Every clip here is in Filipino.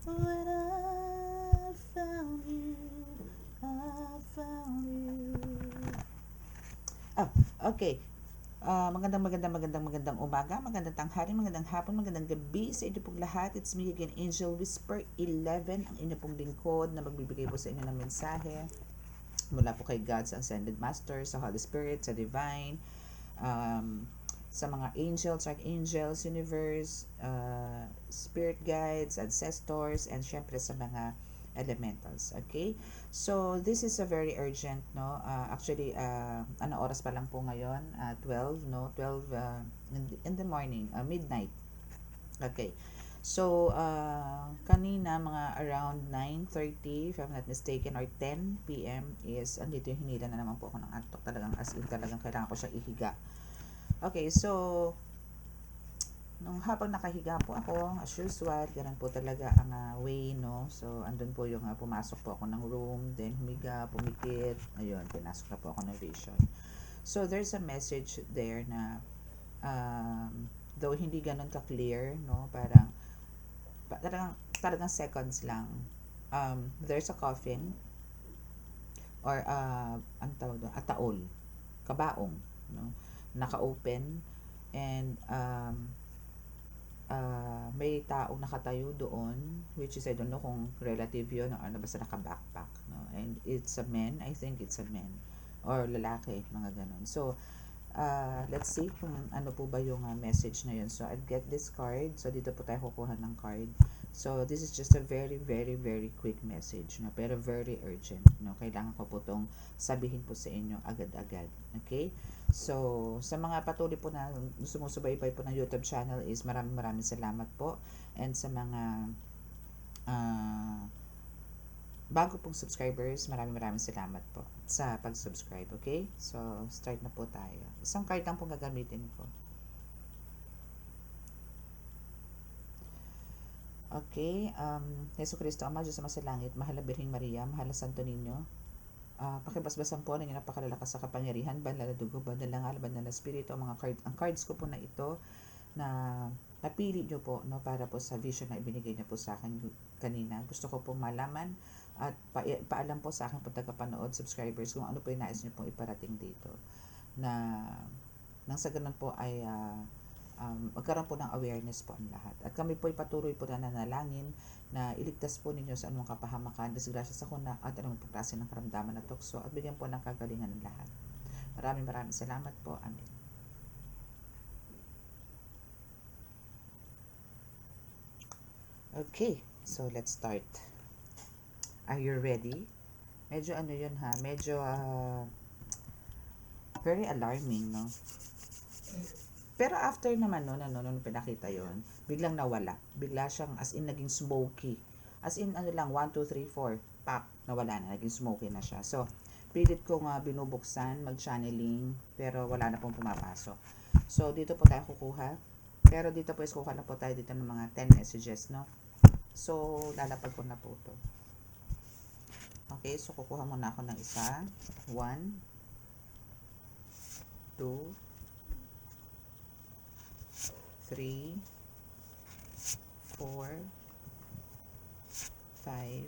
When I found you, I found you. Oh, okay. Magandang umaga, magandang tanghali, magandang hapon, magandang gabi sa inyo pong lahat. It's me again, Angel Whisper 11, ang inyo pong lingkod na magbibigay po sa inyo ng mensahe mula po kay God's Ascended Master, sa Holy Spirit, sa Divine, sa mga angels, archangels, universe, spirit guides, ancestors, and syempre sa mga elementals. Okay? So, this is a very urgent, no? Actually, ano oras pa lang po ngayon? 12, no? 12 in the morning, midnight. Okay. So, kanina mga around 9:30, if I'm not mistaken, or 10 p.m. is, andito yung hinila na naman po ako ng antok. Talagang as in, talagang kailangan ko siya ihiga. Okay, so, nung habang nakahiga po ako, as usual, ganun po talaga ang way, no? So, andun po yung pumasok po ako ng room, then humiga, pumikit, ayun, pinasok na po ako ng vision. So, there's a message there na, though hindi ganun ka-clear, no? Parang, talagang seconds lang. There's a coffin, or, ang tawag doon, ataol, kabaong, no? Naka-open, and, may taong nakatayo doon, which is I don't know kung relative yun o ano, basta naka-backpack, no? And it's a man, I think it's a man or lalaki, mga ganon. So, let's see kung ano po ba yung message na yun. So, I've get this card. So, dito po tayo kukuha ng card. So, this is just a very, very, very quick message, no? Pero very urgent, no? Kailangan ko po itong sabihin po sa inyo agad-agad. Okay? So, sa mga patuloy po na sumusubaybay po ng YouTube channel is maraming salamat po. And sa mga bago pong subscribers, maraming salamat po sa pag-subscribe. Okay? So, start na po tayo. Isang card lang pong gagamitin ko. Okay, Yesu Cristo, Ama, Diyos Ama sa Langit, mahal na Birheng Maria, mahal na Santo Niño, pakibasbasan po ng inyong napakalalakas sa kapangyarihan, banal na dugo, banal na ngal, banal na spirito, ang cards ko po na ito, na napili nyo po, no, para po sa vision na ibinigay nyo po sa akin kanina. Gusto ko pong malaman at paalam po sa akin po tagapanood, subscribers, kung ano po yung nais nyo pong iparating dito. Na nang sa ganun po ay magkaroon po ng awareness po ang lahat. At kami po ay patuloy po na nanalangin na iligtas po ninyo sa anumang kapahamakan, disgrasya sa kuna at anumang po klase ng karamdaman na tukso at bigyan po ng kagalingan ng lahat. Maraming salamat po. Amen. Okay, so let's start. Are you ready? Medyo ano yun ha, medyo very alarming, no? Pero after naman nung pinakita yon, biglang nawala. Bigla siyang as in naging smoky. As in ano lang, 1, 2, 3, 4, pak, nawala na. Naging smoky na siya. So, pilit kong binubuksan, mag-channeling, pero wala na pong pumapasok. So, dito po tayo kukuha. Pero dito po is kukuha na po tayo dito ng mga 10 messages, no? So, lalapag ko na po ito. Okay, so kukuha muna ako ng isa. 1, 2, 3, 4, 5,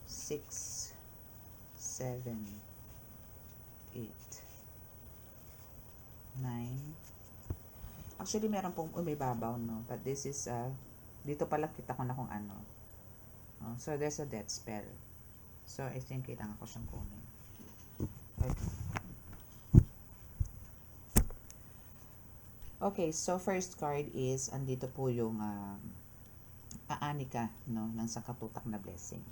6, 7, 8, 9. Actually, meron pong umibabaw, no? But this is, dito pala kita ko na kung ano. So, there's a death spell. So, I think kailangan ko siyang kunin. Okay. Okay, so first card is, andito po yung aani ka, no, ng sakatutak na blessing.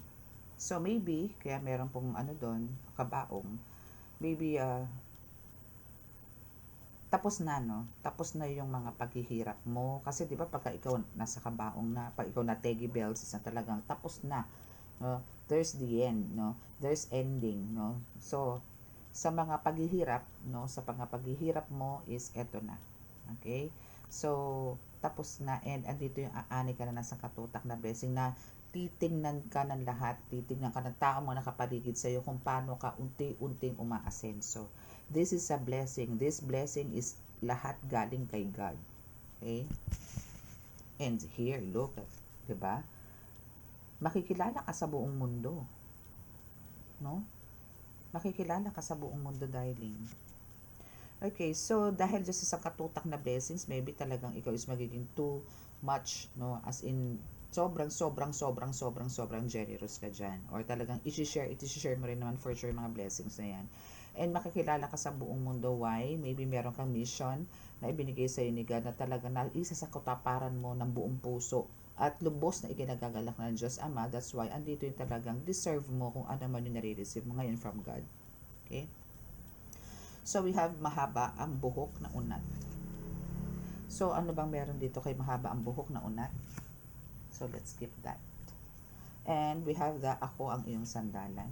So, maybe, kaya meron pong ano doon, kabaong, maybe, tapos na, no? Tapos na yung mga paghihirap mo. Kasi, di ba, pagka ikaw nasa kabaong na, pag ikaw na Teggy Bells, na talagang tapos na, no? There's the end, no? There's ending, no? So, sa mga paghihirap, no? Sa mga paghihirap mo is eto na. Okay? So, tapos na, and andito yung aani ka na nasa katutak na blessing na titingnan ka ng lahat, titingnan ka ng tao mo nakapaligid sa iyo kung paano ka unti-unting umaasenso. This is a blessing. This blessing is lahat galing kay God. Okay? And here, look, diba? Makikilala ka sa buong mundo. No? Makikilala ka sa buong mundo, darling. Okay, so dahil just sa katutak na blessings, maybe talagang ikaw is magiging too much, no? As in, sobrang generous ka dyan. Or talagang i-share mo rin naman for sure mga blessings na yan. And makikilala ka sa buong mundo. Why? Maybe meron kang mission na ibinigay sa ni God na talagang na isa sa kataparan mo ng buong puso at lubos na ikinagagalak ng Diyos Ama. That's why andito yung talagang deserve mo kung ano man yung nare-receive mo ngayon from God. Okay? So, we have mahaba ang buhok na unat. So, ano bang meron dito kay mahaba ang buhok na unat? So, let's skip that. And we have the ako ang iyong sandalan.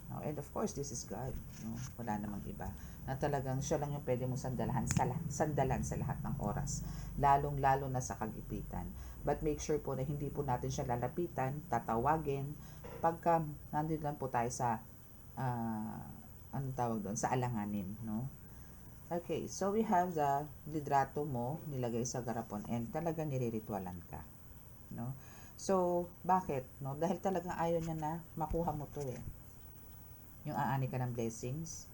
No? And of course, this is God. No? Wala namang iba. Na talagang siya lang yung pwede mong sandalan sa lahat ng oras. Lalong-lalo na sa kagipitan. But make sure po na hindi po natin siya lalapitan, tatawagin, pagka nandito lang po tayo sa ano tawag doon, sa alanganin, no? Okay, so we have the lidrato mo nilagay sa garapon and talaga nire-ritualan ka, no? So, bakit? No? Dahil talagang ayaw niya na makuha mo to eh. Yung aani ka ng blessings.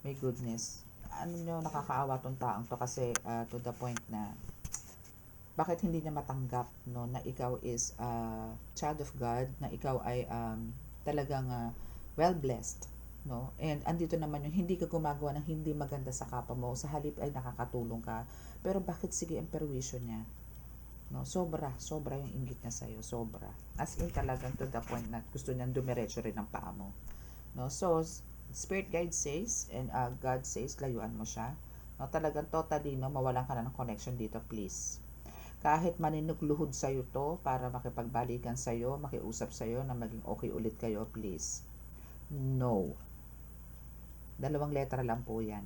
My goodness. Ano nyo, nakakaawa tong taong to kasi to the point na bakit hindi niya matanggap, no, na ikaw is child of God, na ikaw ay talagang well blessed, no? And andito naman yung hindi ka gumagawa ng hindi maganda sa kapwa mo, sa halip ay nakakatulong ka. Pero bakit sige ang perwisyo niya? No, sobra yung inggit niya sa iyo, sobra. As in talagang to the point na gusto niyang dumiretso rin ang paa mo. No, so Spirit Guide says and God says layuan mo siya. No, talagang totally no, mawalan ka na ng connection dito, please. Kahit maninugluhod sa'yo to para makipagbalikan sa'yo, makiusap sa'yo na maging okay ulit kayo, please. No. 2 letra lang po yan.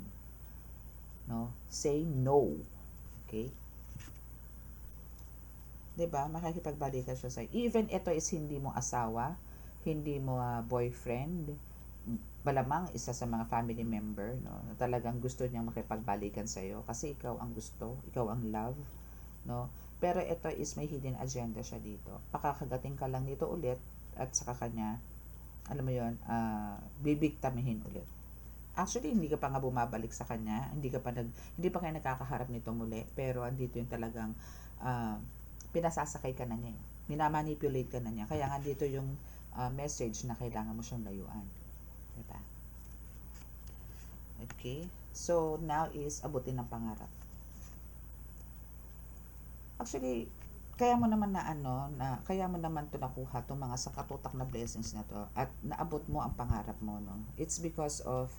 No? Say no. Okay? Diba? Makikipagbalikan siya sa'yo. Even ito is hindi mo asawa, hindi mo boyfriend, malamang isa sa mga family member, no? Na talagang gusto niyang makipagbalikan sa'yo kasi ikaw ang gusto, ikaw ang love, no? Pero ito is may hidden agenda siya dito. Pakakagating ka lang nito ulit at saka kanya, alam mo yun, bibiktamihin ulit. Actually, hindi ka pa nga bumabalik sa kanya, hindi pa kayo nakakaharap nito muli, pero andito yung talagang pinasasakay ka na niya. Minamanipulate ka na niya. Kaya nga dito yung message na kailangan mo siyang layuan. Diba? Okay? So, now is abutin ng pangarap. Actually, kaya mo naman to nakuha itong mga sakatutak na blessings na to at naabot mo ang pangarap mo, no? It's because of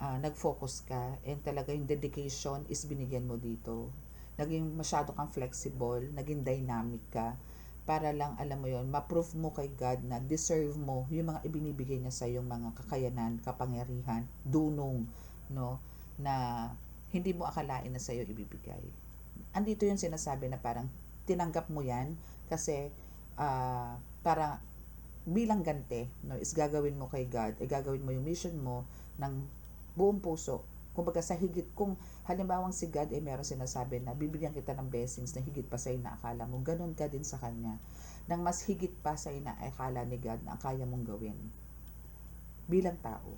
nag-focus ka and talaga yung dedication is binigyan mo dito. Naging masyado kang flexible, naging dynamic ka para lang, alam mo yon, ma-prove mo kay God na deserve mo yung mga ibinibigay niya sa yung mga kakayanan, kapangyarihan, dunong, no, na hindi mo akalain na sa iyo ibibigay. Andito yung sinasabi na parang tinanggap mo yan kasi para bilang ganti, no, is gagawin mo kay God, gagawin mo yung mission mo ng buong puso. Kumbaga sa higit, kung halimbawang si God ay meron sinasabi na bibigyan kita ng blessings na higit pa sa na akala mo, ganun ka din sa Kanya. Nang mas higit pa sa na akala ni God na kaya mong gawin bilang tao.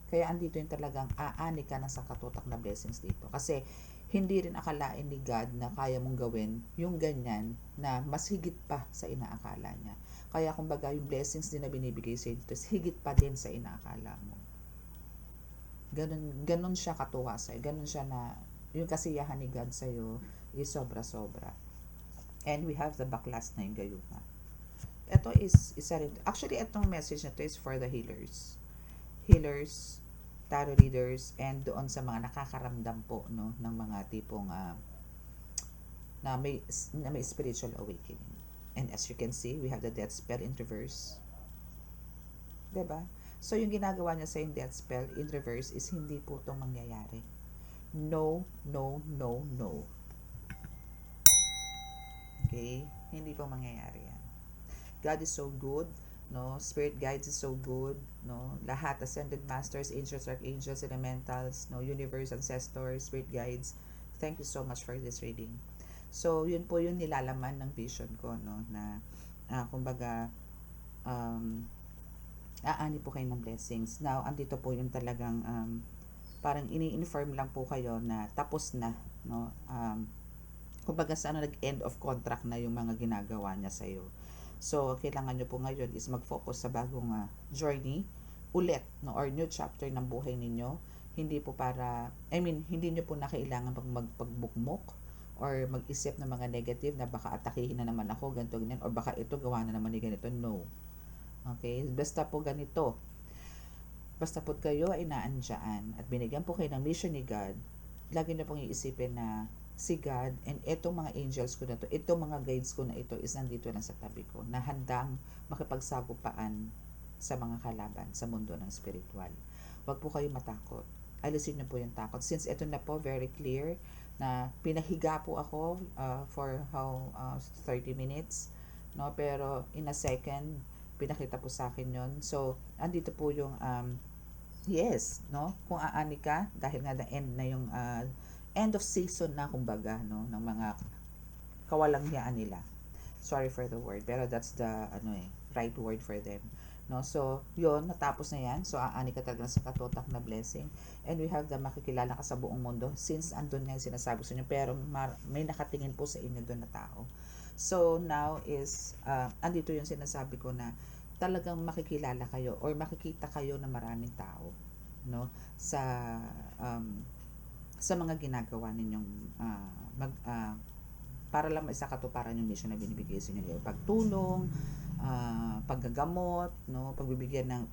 Kaya andito yung talagang aani ka ng sakatutak na blessings dito. Kasi hindi rin akalain ni God na kaya mong gawin yung ganyan na mas higit pa sa inaakala niya. Kaya kumbaga yung blessings din na binibigay sa iyo dito, higit pa din sa inaakala mo. Ganun siya katuwa sa'yo. Ganun siya na yung kasiyahan ni God sa'yo is sobra-sobra. And we have the backlash na yung gayuma. Ito is isa rin. Actually, itong message na to is for the healers. Healers, tarot readers, and doon sa mga nakakaramdam po, no, ng mga tipong na may spiritual awakening. And as you can see, we have the death spell in reverse. Diba? So, yung ginagawa niya sa yung death spell in reverse is hindi po itong mangyayari. No, no, no, no. Okay? Hindi po mangyayari yan. God is so good, no? Spirit guides is so good, no? Lahat, ascended masters, angels, archangels, elementals, no? Universe, ancestors, spirit guides. Thank you so much for this reading. So, yun po yung nilalaman ng vision ko, no, na kumbaga, aani po kayo ng blessings. Now, andito po yung talagang parang ini-inform lang po kayo na tapos na, no? Kumbaga sa nag-end of contract na yung mga ginagawa niya sa iyo. So, kailangan nyo po ngayon is mag-focus sa bagong journey ulit, no, or new chapter ng buhay ninyo. Hindi po para, hindi nyo po na kailangan magpagbukmok or mag-isip ng mga negative na baka atakihin na naman ako, ganito, ganyan, or baka ito gawa na naman ni ganito. No. Okay? Basta po ganito. Basta po kayo ay naandyan at binigyan po kayo ng mission ni God, lagi nyo pong iisipin na si God and itong mga angels ko na to, itong mga guides ko na ito is nandito lang sa tabi ko, na handang makipagsagupaan sa mga kalaban sa mundo ng spiritual. Huwag po kayo matakot. Alisin nyo po yung takot. Since ito na po, very clear na pinahiga po ako for 30 minutes. No? Pero in a second, pinakita po sa akin yon. So, andito po yung yes, no? Kung aani ka, dahil nga the end na yung end of season na kumbaga, no, ng mga kawalangyaan nila. Sorry for the word, pero that's the right word for them. No, so yon, natapos na yan. So aani ka talaga sa katotak na blessing, and we have the makikilala ka sa buong mundo since andun nga yung sinasabi sa inyo, pero may nakatingin po sa inyo doon na tao. So now is andito yung sinasabi ko na talagang makikilala kayo or makikita kayo ng maraming tao, no, sa mga ginagawa ninyong para lang maisakatuparan yung mission na binibigay sa inyo, pagtulong, paggagamot, no, pagbibigay ng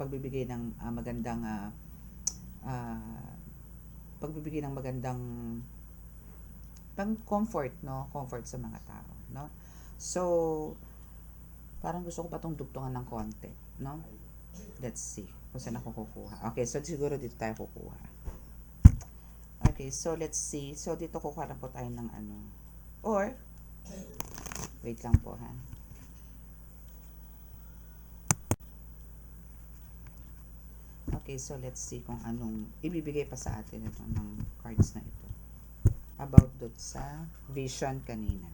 magandang pang comfort, no, comfort sa mga tao, no. So parang gusto ko pa tong dugtungan ng konti, no. Let's see kung saan ako kukuha. Okay, so siguro dito tayo kukuha. Okay, so let's see. So dito kukuha na po tayo ng or wait lang po ha. Okay, so let's see kung anong ibibigay pa sa atin ito ng cards na ito about dot sa vision kanina.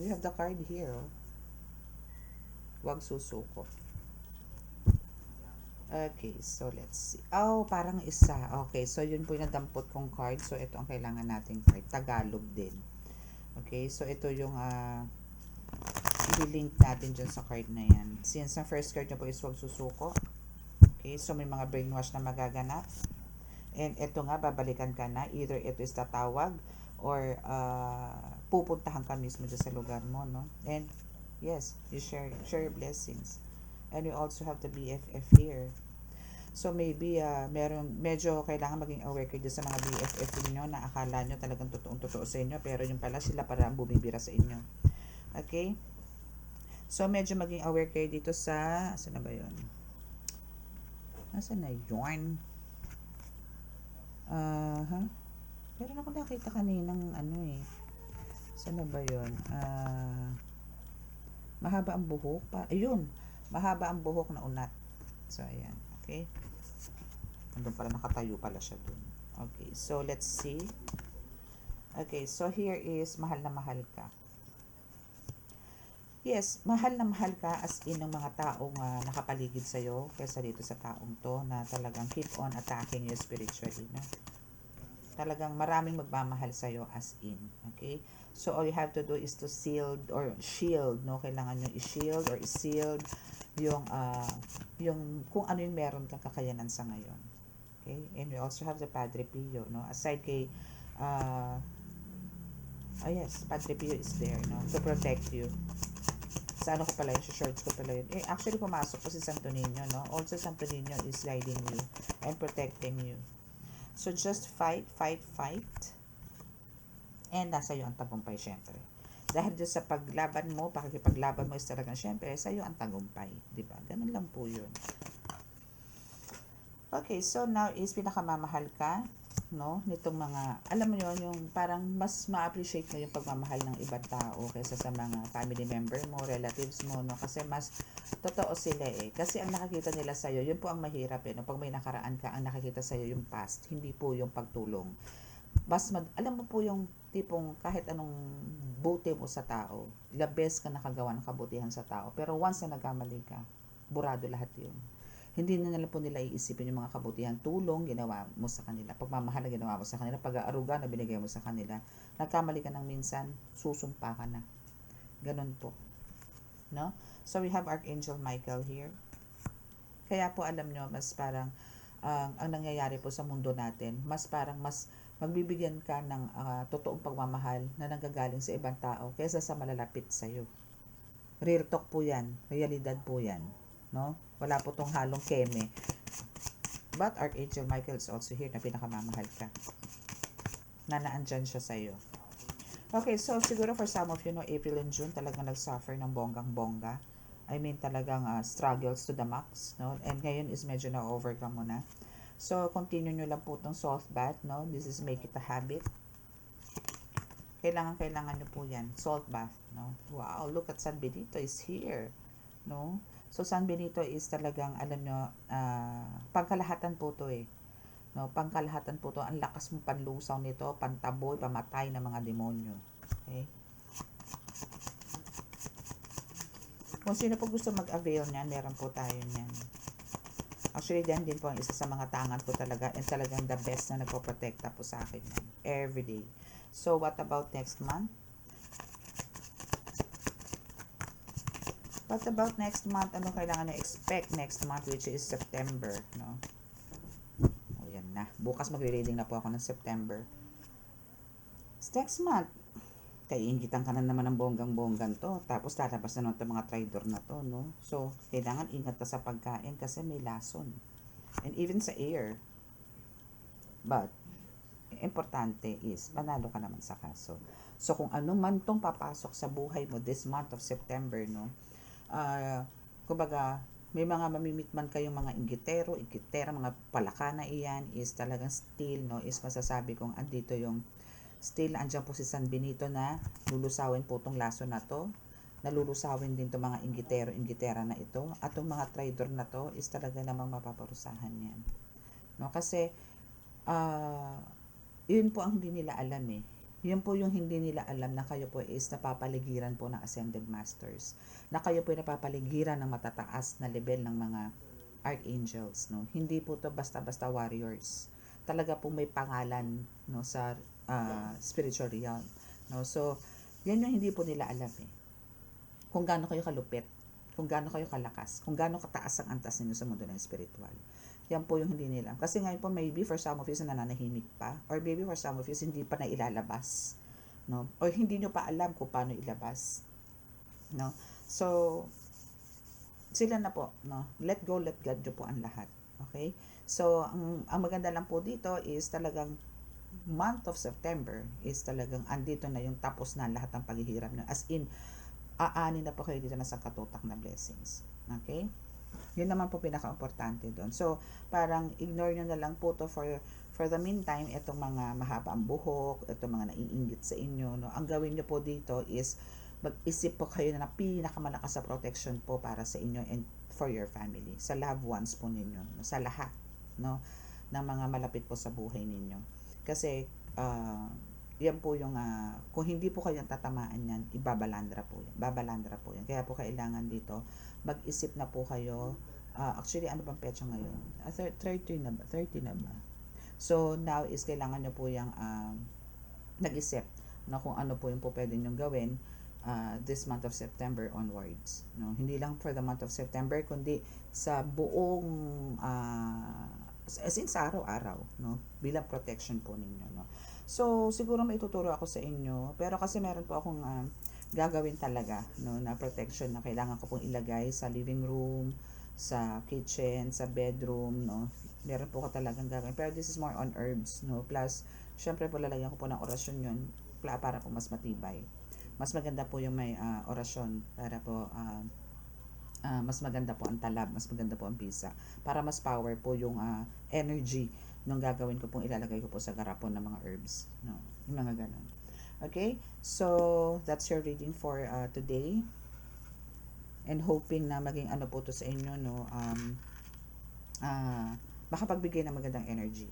We have the card here. Huwag susuko. Okay, so let's see. Oh, parang isa. Okay, so yun po yung nadampot kong card. So ito ang kailangan nating card. Tagalog din. Okay, so ito yung i-link natin dyan sa card na yan. Since ang first card nyo po is huwag susuko. Okay, so may mga brainwash na magaganap. And ito nga, babalikan ka na. Either ito is tatawag or pupuntahan ka mismo dyan sa lugar mo, no? And yes, you share your blessings. And you also have the BFF here. So maybe medyo kailangan maging aware kayo sa mga BFF niyo na akala nyo talagang totoong-totoo sa inyo, pero yung pala sila parang bumibira sa inyo. Okay? So medyo maging aware kayo dito sa, saan na ba yun? Nasaan na yun? Meron ako nakita kaninang saan na ba yun? Mahaba ang buhok. Ayun. Mahaba ang buhok na unat. So, ayan. Okay. Andun pala, nakatayo pala siya dun. Okay. So, let's see. Okay. So, here is mahal na mahal ka. Yes, mahal na mahal ka as in ng mga taong nakapaligid sa'yo kaysa dito sa taong to na talagang keep on attacking you spiritually. No? Talagang maraming magmamahal sa'yo as in. Okay? So, all you have to do is to shield, no? Kailangan nyo i-shield or i-shield yung kung ano yung meron kang kakayanan sa ngayon. Okay? And we also have the Padre Pio, no? Aside kay, yes, Padre Pio is there, no? To protect you. Sa ko pala yun, sa shorts ko pala yun. Actually, pumasok po si Santo Niño, no? Also, Santo Niño is guiding you and protecting you. So, just fight. And nasa iyo ang tagumpay, syempre. Dahil dyan sa paglaban mo, pakikipaglaban mo is talagang, syempre, sa iyo ang tagumpay. Diba? Ganun lang po yun. Okay, so now is pinakamamahal ka. no, nitong mga, alam mo yon, yung parang mas ma-appreciate mo yung pagmamahal ng ibang tao kaysa sa mga family member mo, relatives mo, no, kasi mas totoo sila eh. Kasi ang nakikita nila sa'yo, yun po ang mahirap eh, no, pag may nakaraan ka, ang nakikita sa'yo yung past, hindi po yung pagtulong. Alam mo po yung tipong kahit anong buti mo sa tao, the best ka nakagawa ng kabutihan sa tao, pero once na nagkamali ka, burado lahat yun. Hindi na nila po nila iisipin yung mga kabutihan, tulong ginawa mo sa kanila, pagmamahal na ginawa mo sa kanila, pag-aaruga na binigay mo sa kanila. Nagkamali ka ng minsan, susumpa ka na. Ganun po. No? So we have Archangel Michael here. Kaya po alam nyo, mas parang ang nangyayari po sa mundo natin, mas parang mas magbibigyan ka ng totoong pagmamahal na nanggagaling sa ibang tao kaysa sa malalapit sa'yo. Real talk po yan. Realidad po yan. No? Wala po tong halong keme. But Archangel Michael is also here na pinakamamahal ka. Na naandyan siya sa'yo. Okay, so siguro for some of you, no, April and June talagang nag-suffer ng bonggang-bongga. I mean talagang struggles to the max. No? And ngayon is medyo na-overcome mo na. So, continue nyo lang po itong salt bath. No? This is make it a habit. Kailangan nyo po yan. Salt bath. No? Wow, look at San Benito is here. No? So, San Benito is talagang, alam nyo, pangkalahatan po to eh. No? Pangkalahatan po to. Ang lakas mong panlusaw nito, pantaboy, pamatay ng mga demonyo. Okay? Kung sino po gusto mag-avail niyan, meron po tayo niyan. Actually, yan din po ang isa sa mga tangan ko talaga and talagang the best na nagpo-protekta po sa akin yan. Every day. So, what about next month? What about next month? Ano kailangan na expect next month, which is September, no? O, yan na. Bukas magre-reading na po ako ng September. Next month, kaiingitan ka na naman ng bonggang-bonggan to. Tapos lalabas na naman itong mga traidor na to, no? So, kailangan ingat ka sa pagkain kasi may lason. And even sa air. But, importante is, panalo ka naman sa kaso. So, kung ano man tong papasok sa buhay mo this month of September, no? Kumbaga, may mga mamimit man kayong mga ingitera, mga palakana iyan, is talagang still, no? Is masasabi kong andito yung still, andyan po si San Benito na lulusawin po tong laso na to. Nalulusawin din itong mga ingitera na ito. At itong mga traidor na to is talaga namang mapaparusahan yan. No? Kasi, yun po ang hindi nila alam eh. Yun po yung hindi nila alam na kayo po is napapaligiran po ng Ascended Masters. Na kayo po ay napapaligiran ng matataas na level ng mga Archangels. No? Hindi po to basta-basta warriors. Talaga po may pangalan, no, sa spiritual realm. No? So, yan yung hindi po nila alam eh. Kung gaano kayo kalupit, kung gaano kayo kalakas, kung gaano kataas ang antas ninyo sa mundo ng spiritual. Yan po yung hindi nila. Kasi ngayon po maybe for some of you nananahimik pa, or maybe for some of you hindi pa na ilalabas, no? Or hindi nyo pa alam kung paano ilabas, no? So, sila na po, no? Let go, let God nyo po ang lahat. Okay? So, ang maganda lang po dito is talagang month of September is talagang andito na yung tapos na lahat ng paghihirap nyo. As in, aani na po kayo dito na sa katutak na blessings. Okay? Yun naman po pinaka-importante doon. So, parang ignore nyo na lang po to for the meantime, itong mga mahaba ang buhok, itong mga naiinggit sa inyo, no? Ang gawin nyo po dito is mag-isip po kayo na pinakamalakas sa protection po para sa inyo and for your family, sa loved ones po ninyo, no? Sa lahat, no? ng mga malapit po sa buhay ninyo. Kasi, yan po yung, kung hindi po kayo tatamaan yan, ibabalandra po yan. Babalandra po yan. Kaya po kailangan dito, mag-isip na po kayo. Actually, ano bang petsa ngayon? 30 na ba? 30 na ba? So, now is kailangan nyo po yung nag-isip na kung ano po yung po pwede nyo gawin this month of September onwards. No? Hindi lang for the month of September, kundi sa buong as in sa araw-araw, no? Bilang protection po ninyo, no? So, siguro may tuturo ako sa inyo, pero kasi meron po akong gagawin talaga, no, na protection na kailangan ko pong ilagay sa living room, sa kitchen, sa bedroom, no. Meron po ko talagang gagawin. Pero this is more on herbs, no. Plus, syempre po lalagyan ko po ng orasyon yun para po mas matibay. Mas maganda po yung may orasyon para po mas maganda po ang talab, mas maganda po ang bisa. Para mas power po yung energy nung gagawin ko pong ilalagay ko po sa garapon ng mga herbs. No? Yung mga ganon. Okay? So, that's your reading for today. And hoping na maging ano po to sa inyo, no? Makapagbigay ng magandang energy.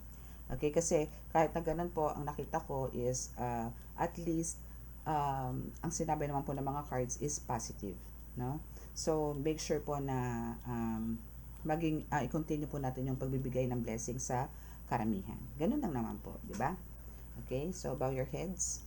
Okay? Kasi kahit na ganun po, ang nakita ko is at least ang sinabi naman po ng mga cards is positive. No? So, make sure po na maging i-continue po natin yung pagbibigay ng blessing sa karamihan. Ganun lang naman po, di ba? Okay, so bow your heads.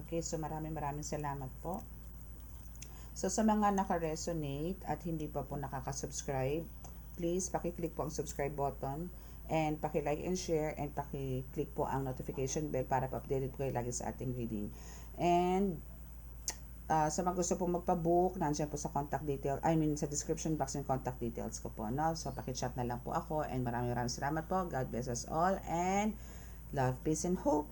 Okay, so maraming salamat po. So sa mga naka-resonate at hindi pa po nakaka-subscribe, please paki-click po ang subscribe button and paki-like and share and paki-click po ang notification bell para pa-updated po kayo lagi sa ating reading. And sa mga gusto pong magpa-book, nandiyan po sa contact detail, sa description box yung contact details ko po, no? So paki-chat na lang po ako and maraming salamat po. God bless us all and love, peace and hope.